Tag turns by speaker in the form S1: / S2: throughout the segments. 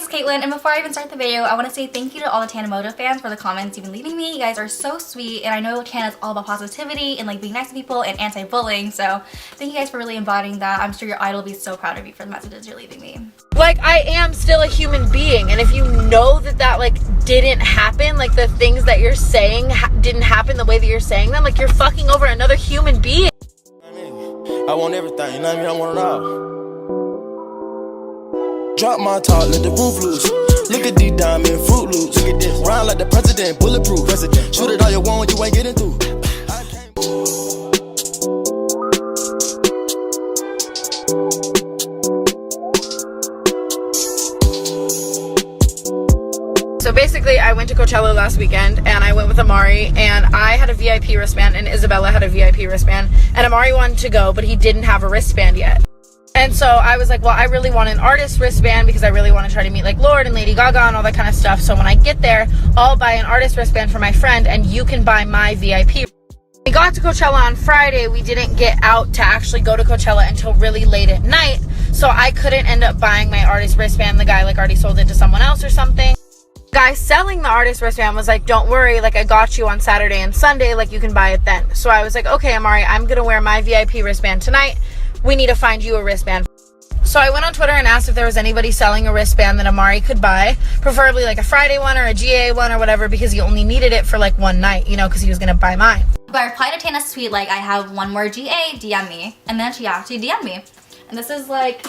S1: is Caitlin, and before I even start the video, I want to say thank you to all the Tana Mongeau fans for the comments you've been leaving me. You guys are so sweet, and I know Tana's all about positivity and like being nice to people and anti-bullying, so thank you guys for really embodying that. I'm sure your idol will be so proud of you for the messages you're leaving me.
S2: Like, I am still a human being, and if you know that that like didn't happen, like the things that you're saying didn't happen the way that you're saying them, like you're fucking over another human being.
S3: I want everything, you know what I mean? I want it all. Drop my top, let the roof loose. Look at these diamond Fruit Loops. Look at this, round like the president, bulletproof. Shoot it all you want, you ain't getting through.
S2: So basically, I went to Coachella last weekend, and I went with Amari, and I had a VIP wristband, and Isabella had a VIP wristband, and Amari wanted to go, but he didn't have a wristband yet. And so I was like, well, I really want an artist wristband because I really want to try to meet like Lord and Lady Gaga and all that kind of stuff. So when I get there, I'll buy an artist wristband for my friend, and you can buy my VIP. We got to Coachella on Friday. We didn't get out to actually go to Coachella until really late at night, so I couldn't end up buying my artist wristband. The guy like already sold it to someone else or something. Guy selling the artist wristband was like, don't worry, like I got you on Saturday and Sunday, like you can buy it then. So I was like, okay, Amari, I'm gonna wear my VIP wristband tonight. We need to find you a wristband. So I went on Twitter and asked if there was anybody selling a wristband that Amari could buy, preferably like a Friday one or a GA one or whatever, because he only needed it for like one night, you know, because he was gonna buy mine.
S1: But I replied to Tana's tweet like, I have one more GA, DM me. And then she actually DM'd me. And this is like,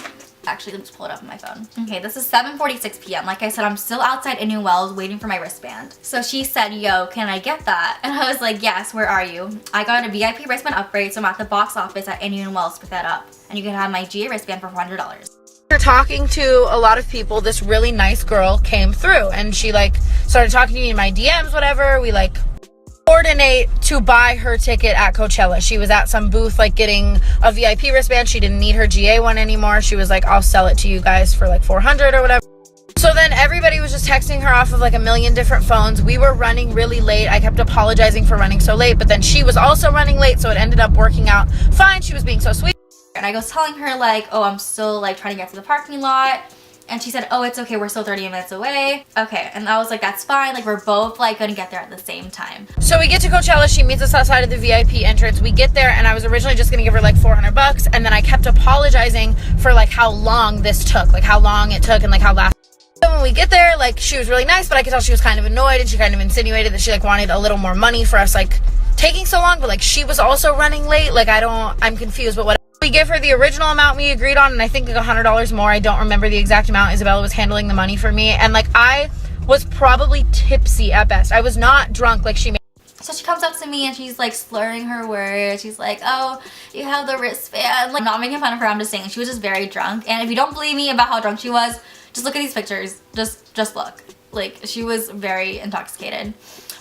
S1: actually, let me just pull it up on my phone. Okay, this is 7:46 p.m. Like I said, I'm still outside Indian Wells waiting for my wristband. So she said, yo, can I get that? And I was like, yes, where are you? I got a VIP wristband upgrade, so I'm at the box office at Indian Wells to pick that up. And you can have my GA wristband for $400.
S2: After talking to a lot of people, this really nice girl came through, and she like started talking to me in my DMs, whatever. We like coordinate to buy her ticket at Coachella. She was at some booth like getting a VIP wristband. She didn't need her GA one anymore. She was like, I'll sell it to you guys for like $400 or whatever. So then everybody was just texting her off of like a million different phones. We were running really late. I kept apologizing for running so late, but then she was also running late, so it ended up working out fine. She was being so sweet.
S1: And I was telling her like, oh, I'm still like trying to get to the parking lot. And she said, oh, it's okay, we're still 30 minutes away. Okay, and I was like, that's fine. Like, we're both like gonna get there at the same time.
S2: So we get to Coachella, she meets us outside of the VIP entrance. We get there, and I was originally just gonna give her like $400, and then I kept apologizing for like how long this took, like how long it took and like how last. So when we get there, like she was really nice, but I could tell she was kind of annoyed, and she kind of insinuated that she like wanted a little more money for us like taking so long, but like she was also running late. Like I'm confused, but whatever. We give her the original amount we agreed on, and I think like $100 more. I don't remember the exact amount. Isabella was handling the money for me, and like I was probably tipsy at best. I was not drunk like she made.
S1: So she comes up to me and she's like slurring her words. She's like, oh, you have the wristband. Like, not making fun of her, I'm just saying she was just very drunk. And if you don't believe me about how drunk she was, just look at these pictures. Just look. Like, she was very intoxicated,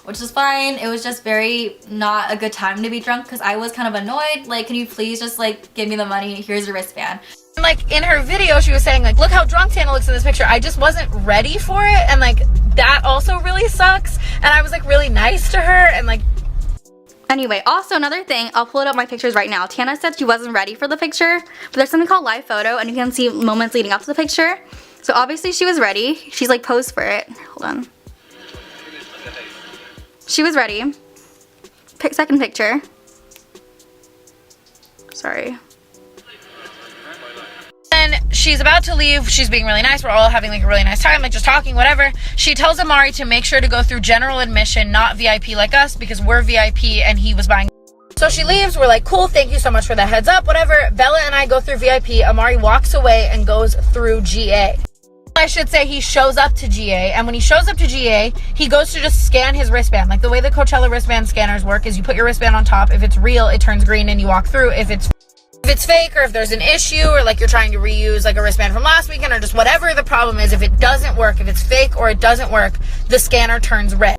S1: which is fine. It was just very not a good time to be drunk because I was kind of annoyed. Like, can you please just like give me the money? Here's your wristband.
S2: And like in her video, she was saying like, look how drunk Tana looks in this picture. I just wasn't ready for it, and like that also really sucks. And I was like really nice to her, and like.
S1: Anyway, also another thing, I'll pull it up my pictures right now. Tana said she wasn't ready for the picture, but there's something called live photo, and you can see moments leading up to the picture. So obviously she was ready. She's like posed for it. Hold on. She was ready. Second picture. Sorry.
S2: And she's about to leave. She's being really nice. We're all having like a really nice time, like just talking, whatever. She tells Amari to make sure to go through general admission, not VIP like us, because we're VIP and he was buying. So she leaves. We're like, cool, thank you so much for the heads up, whatever. Bella and I go through VIP. Amari walks away and goes through GA. I should say he shows up to GA, and when he shows up to GA, he goes to just scan his wristband. Like the way the Coachella wristband scanners work is you put your wristband on top. If it's real, it turns green and you walk through. If it's fake, or if there's an issue, or like you're trying to reuse like a wristband from last weekend, or just whatever the problem is, if it doesn't work, if it's fake or it doesn't work, the scanner turns red.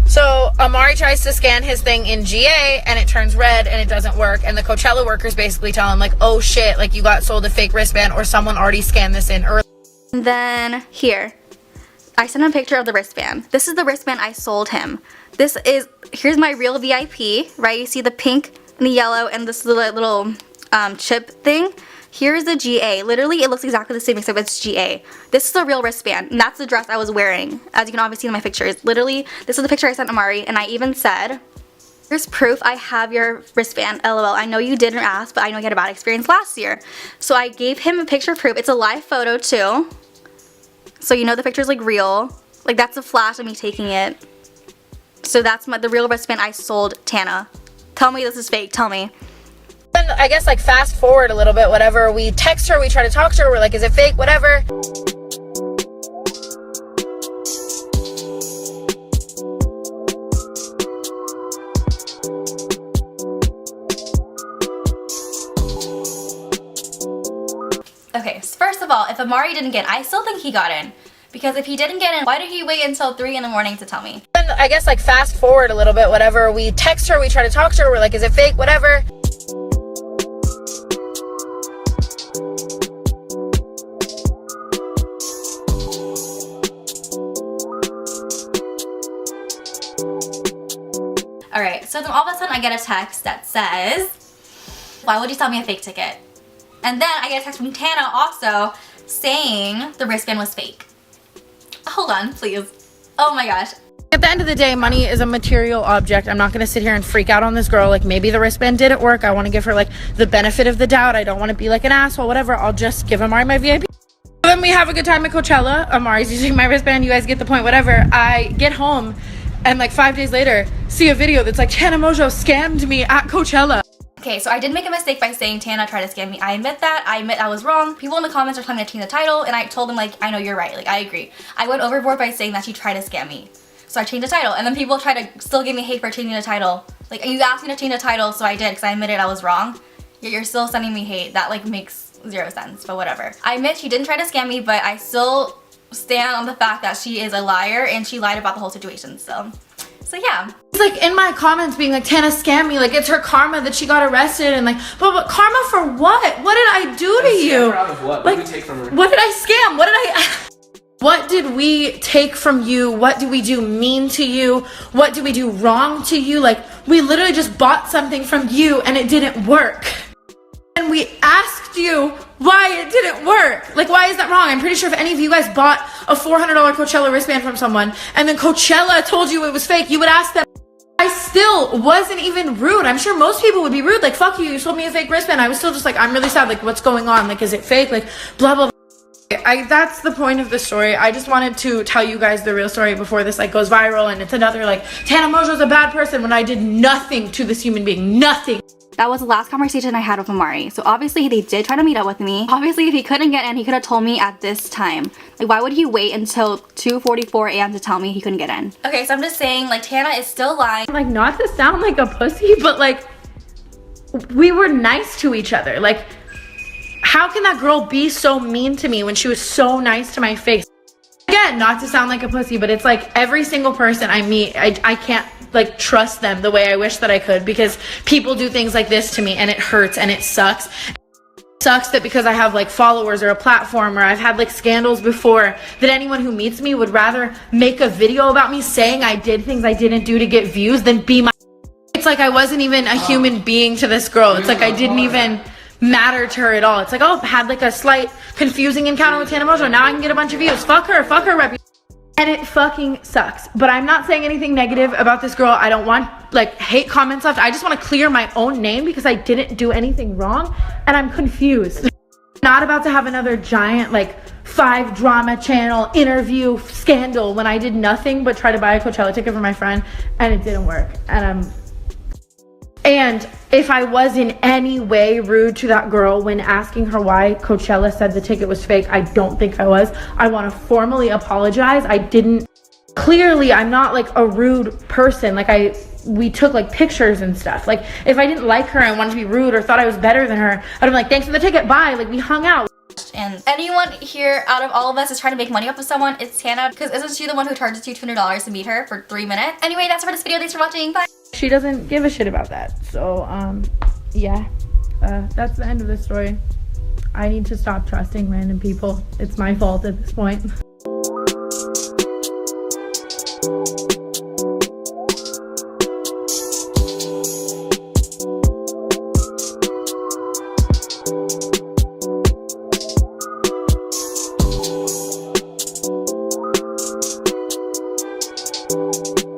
S2: So Amari tries to scan his thing in GA and it turns red and it doesn't work, and the Coachella workers basically tell him like, oh shit, like you got sold a fake wristband or someone already scanned this in early.
S1: And then here, I sent him a picture of the wristband. This is the wristband I sold him. Here's my real VIP, right? You see the pink and the yellow and this little chip thing. Here's the GA. Literally, it looks exactly the same except it's GA. This is a real wristband, and that's the dress I was wearing, as you can obviously see in my pictures. Literally, this is the picture I sent Amari, and I even said, here's proof I have your wristband, LOL. I know you didn't ask, but I know you had a bad experience last year. So I gave him a picture proof. It's a live photo too. So you know the picture's like real. Like that's a flash of me taking it. So that's the real wristband I sold Tana. Tell me this is fake, tell me.
S2: And I guess like fast forward a little bit, whatever, we text her, we try to talk to her, we're like, is it fake, whatever.
S1: Okay, so first of all, if Amari didn't get in, I still think he got in. Because if he didn't get in, why did he wait until 3 in the morning to tell me?
S2: And I guess like fast forward a little bit, whatever, we text her, we try to talk to her, we're like, is it fake, whatever.
S1: Alright, so then all of a sudden I get a text that says, why would you sell me a fake ticket? And then I get a text from Tana also saying the wristband was fake. Hold on, please. Oh my gosh.
S2: At the end of the day, money is a material object. I'm not going to sit here and freak out on this girl. Like, maybe the wristband didn't work. I want to give her, like, the benefit of the doubt. I don't want to be, like, an asshole, whatever. I'll just give Amari my VIP. Then we have a good time at Coachella. Amari's using my wristband. You guys get the point, whatever. I get home, and, like, 5 days later, see a video that's like, Tana Mongeau scammed me at Coachella.
S1: Okay, so I did make a mistake by saying Tana tried to scam me. I admit that. I admit I was wrong. People in the comments are telling me to change the title, and I told them, like, I know you're right. Like, I agree. I went overboard by saying that she tried to scam me. So I changed the title, and then people try to still give me hate for changing the title. Like, you asked me to change the title, so I did, because I admitted I was wrong. Yet you're still sending me hate. That, like, makes 0 sense, but whatever. I admit she didn't try to scam me, but I still stand on the fact that she is a liar, and she lied about the whole situation, so yeah.
S2: It's like in my comments being like, Tana scammed me, like it's her karma that she got arrested, and like, but karma for what? What did I do to you?
S4: Out of what?
S2: Like,
S4: What did we take from her?
S2: what did I scam? What did we take from you? What did we do mean to you? What did we do wrong to you? Like, we literally just bought something from you and it didn't work. And we asked you why it didn't work. Like, why is that wrong? I'm pretty sure if any of you guys bought a $400 Coachella wristband from someone and then Coachella told you it was fake, you would ask them. I still wasn't even rude. I'm sure most people would be rude. Like, fuck you, you sold me a fake wristband. I was still just like, I'm really sad. Like, what's going on? Like, is it fake? Like, blah, blah, blah. That's the point of the story. I just wanted to tell you guys the real story before this like goes viral and it's another like, Tana Mongeau's a bad person when I did nothing to this human being. Nothing.
S1: That was the last conversation I had with Amari. So obviously they did try to meet up with me. Obviously if he couldn't get in, he could have told me at this time. Like, why would he wait until 2:44 a.m. to tell me he couldn't get in? Okay, so I'm just saying, like, Tana is still lying.
S2: Like, not to sound like a pussy, but like, we were nice to each other. Like, how can that girl be so mean to me when she was so nice to my face? Again, not to sound like a pussy, but it's like every single person I meet, I can't like trust them the way I wish that I could, because people do things like this to me and it hurts and it sucks. It sucks that because I have like followers or a platform or I've had like scandals before, that anyone who meets me would rather make a video about me saying I did things I didn't do to get views than be my... It's like I wasn't even a human being to this girl. It's like I didn't even matter to her at all. It's like, oh, had like a slight confusing encounter with Tana Mongeau, now I can get a bunch of views. Fuck her reputation. And it fucking sucks. But I'm not saying anything negative about this girl. I don't want like hate comments left. I just want to clear my own name because I didn't do anything wrong and I'm confused. Not about to have another giant like 5 drama channel interview scandal when I did nothing but try to buy a Coachella ticket for my friend and it didn't work. And if I was in any way rude to that girl when asking her why Coachella said the ticket was fake, I don't think I was. I want to formally apologize. I didn't. Clearly, I'm not like a rude person. Like we took like pictures and stuff. Like if I didn't like her and wanted to be rude or thought I was better than her, I'd be like, thanks for the ticket, bye. Like we hung out.
S1: And anyone here out of all of us is trying to make money off of someone, it's Tana, because isn't she the one who charges you $200 to meet her for 3 minutes? Anyway, that's it for this video. Thanks for watching. Bye.
S2: She doesn't give a shit about that. So, yeah. That's the end of the story. I need to stop trusting random people. It's my fault at this point.
S3: Bye.